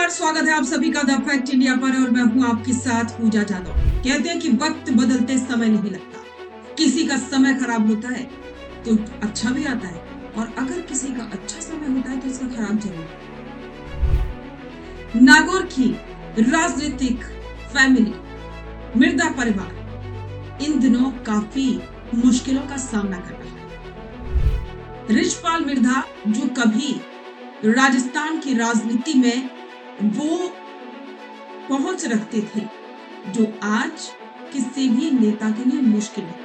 नमस्कार, स्वागत है आप सभी का द फैक्ट इंडिया पर और मैं हूं आपके साथ पूजा जादव। कहते हैं कि वक्त बदलते समय नहीं लगता, किसी का समय खराब होता है तो अच्छा भी आता है और अगर किसी का अच्छा समय होता है तो उसका खराब जरूर। नागौर की राजनीतिक फैमिली मिर्धा परिवार इन दिनों काफी मुश्किलों का सामना कर रहा है। रिचपाल मिर्धा जो कभी राजस्थान की राजनीति में वो पहुंच रखते थे, जो आज किसी भी नेता के लिए मुश्किल है,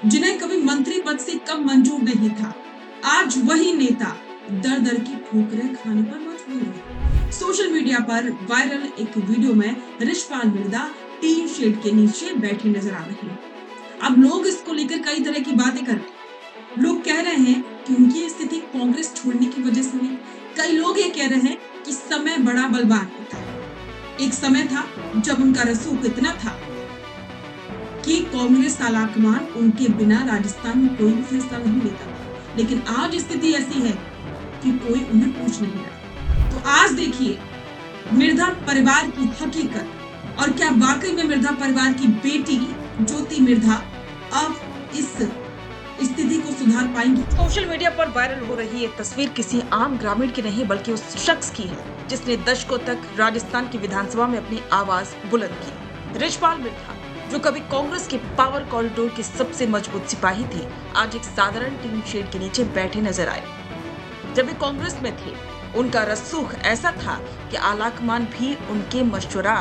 जिन्हें कभी मंत्री पद से कम मंजूर नहीं था, आज वही नेता दर दर की ठोकरें खाने पर मजबूर है। सोशल मीडिया पर वायरल एक वीडियो में रिचपाल मिर्धा टीन शेड के नीचे बैठी नजर आ रही है। अब लोग इसको लेकर कई तरह की बातें कर रहे हैं। लोग कह रहे हैं कि उनकी स्थिति कांग्रेस छोड़ने की वजह से नहीं। कई लोग ये कह रहे हैं कि समय बड़ा बलवान होता है। एक समय था जब उनका रसूख इतना था कि कांग्रेस आलाकमान उनके बिना राजस्थान में कोई भी फैसला नहीं लेता था, लेकिन आज स्थिति ऐसी है कि कोई उन्हें पूछ नहीं रहा। तो आज देखिए मिर्धा परिवार की हकीकत और क्या वाकई में मिर्धा परिवार की बेटी ज्योति मिर्धा अब इस स्थिति को सुधार पाएंगी। सोशल मीडिया पर वायरल हो रही एक तस्वीर किसी आम ग्रामीण की नहीं बल्कि उस शख्स की है जिसने दशकों तक राजस्थान की विधानसभा में अपनी आवाज बुलंद की। रिचपाल मिर्धा जो कभी कांग्रेस के पावर कॉरिडोर के सबसे मजबूत सिपाही थे, आज एक साधारण टीन शेड के नीचे बैठे नजर आए। जब वे कांग्रेस में थे उनका रसूख ऐसा था कि आलाकमान भी उनके मशवरा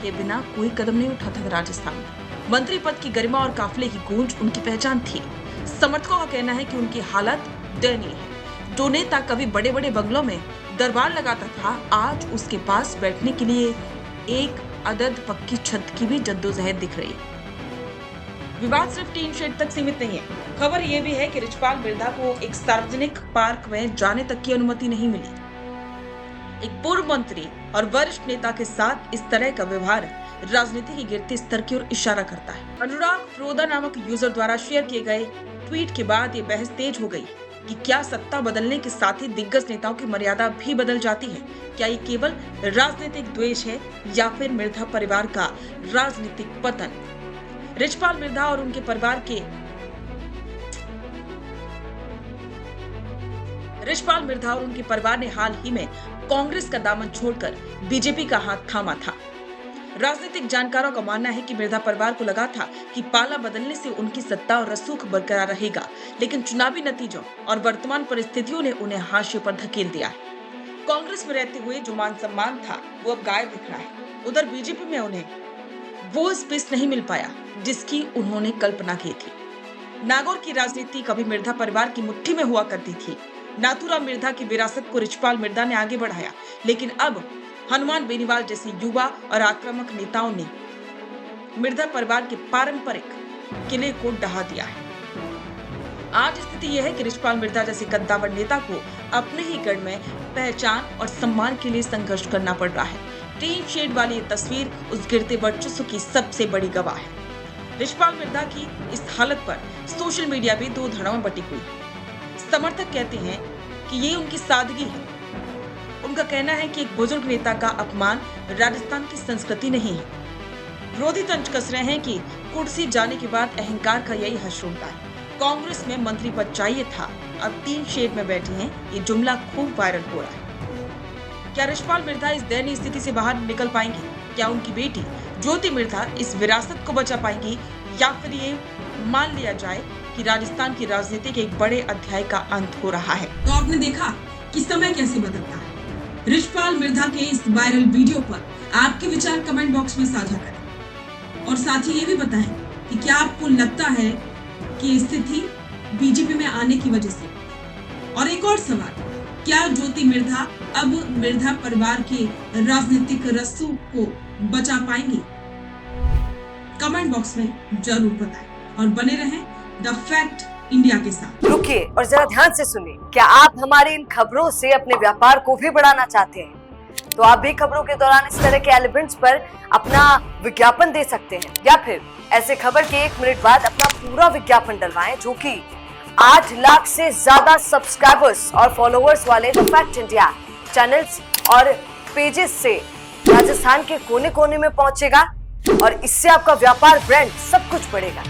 के बिना कोई कदम नहीं उठाता था। राजस्थान में मंत्री पद की गरिमा और काफिले की गूंज उनकी पहचान थी। समर्थकों का कहना है कि उनकी हालत दयनीय है। जो नेता कभी बड़े बड़े बंगलों में दरबार लगाता था, आज उसके पास बैठने के लिए एक अदद पक्की छत की भी जद्दोजहद दिख रही है। विवाद सिर्फ टीन शेड तक सीमित नहीं है। खबर यह भी है कि रिचपाल मिर्धा को एक सार्वजनिक पार्क में जाने तक की अनुमति नहीं मिली। एक पूर्व मंत्री और वरिष्ठ नेता के साथ इस तरह का व्यवहार राजनीति के गिरते स्तर की ओर इशारा करता है। अनुराग फ्रोदा नामक यूजर द्वारा शेयर किए गए ट्वीट के बाद ये बहस तेज हो गई कि क्या सत्ता बदलने के साथ ही दिग्गज नेताओं की मर्यादा भी बदल जाती है? क्या ये केवल राजनीतिक द्वेष है या फिर मिर्धा परिवार का राजनीतिक पतन? रिचपाल मिर्धा और उनके परिवार ने हाल ही में कांग्रेस का दामन छोड़कर बीजेपी का हाथ थामा था। राजनीतिक जानकारों का मानना है कि मिर्धा परिवार को लगा था कि पाला बदलने से उनकी सत्ता और रसूख बरकरार रहेगा, लेकिन चुनावी नतीजों और वर्तमान परिस्थितियों ने उन्हें हाशिए पर धकेल दिया है। कांग्रेस में रहते हुए जो मान सम्मान था वो अब गायब दिख रहा है। उधर बीजेपी में उन्हें वो स्पेस नहीं मिल पाया जिसकी उन्होंने कल्पना की थी। नागौर की राजनीति कभी मिर्धा परिवार की मुट्ठी में हुआ करती थी। नाथूराम मिर्धा की विरासत को रिचपाल मिर्धा ने आगे बढ़ाया, लेकिन अब हनुमान बेनीवाल जैसे युवा और आक्रामक नेताओं ने मिर्धा परिवार के पारंपरिक किले को ढहा दिया है। आज स्थिति यह है कि रिचपाल मिर्धा जैसे कद्दावर नेता को अपने ही गढ़ में पहचान और सम्मान के लिए संघर्ष करना पड़ रहा है। टीन शेड वाली ये तस्वीर उस गिरते वर्चस्व की सबसे बड़ी गवाह है। रिचपाल मिर्धा की इस हालत पर सोशल मीडिया भी दो धड़ों में बटी हुई है। समर्थक कहते हैं कि ये उनकी सादगी है। उनका कहना है कि एक बुजुर्ग नेता का अपमान राजस्थान की संस्कृति नहीं है। विरोधी तंज कस रहे हैं कि कुर्सी जाने के बाद अहंकार का यही हश्र होता है। कांग्रेस में मंत्री पद चाहिए था, अब टीन शेड में बैठे हैं। ये जुमला खूब वायरल हो रहा है। क्या रिचपाल मिर्धा इस दयनीय स्थिति से बाहर निकल पाएंगे? क्या उनकी बेटी ज्योति मिर्धा इस विरासत को बचा पाएंगी, या फिर ये मान लिया जाए कि राजस्थान की राजनीति के एक बड़े अध्याय का अंत हो रहा है? तो आपने देखा कि समय कैसे बदलता है। रिचपाल मिर्धा के इस वायरल वीडियो पर आपके विचार कमेंट बॉक्स में साझा करें और साथ ही ये भी बताएं कि क्या आपको लगता है कि स्थिति बीजेपी में आने की वजह से। और एक और सवाल, क्या ज्योति मिर्धा अब मिर्धा परिवार के राजनीतिक रसूख को बचा पाएंगी? कमेंट बॉक्स में जरूर बताएं और बने रहें द फैक्ट इंडिया के साथ। रुकिए और जरा ध्यान से सुनिए। क्या आप हमारी इन खबरों से अपने व्यापार को भी बढ़ाना चाहते हैं? तो आप भी खबरों के दौरान इस तरह के एलिमेंट्स पर अपना विज्ञापन दे सकते हैं, या फिर ऐसे खबर के 1 मिनट बाद अपना पूरा विज्ञापन डलवाएं, जो कि 8 लाख से ज्यादा सब्सक्राइबर्स और फॉलोअर्स वाले द फैक्ट इंडिया चैनल्स और पेजेस से राजस्थान के कोने कोने में पहुंचेगा और इससे आपका व्यापार, ब्रांड सब कुछ बढ़ेगा।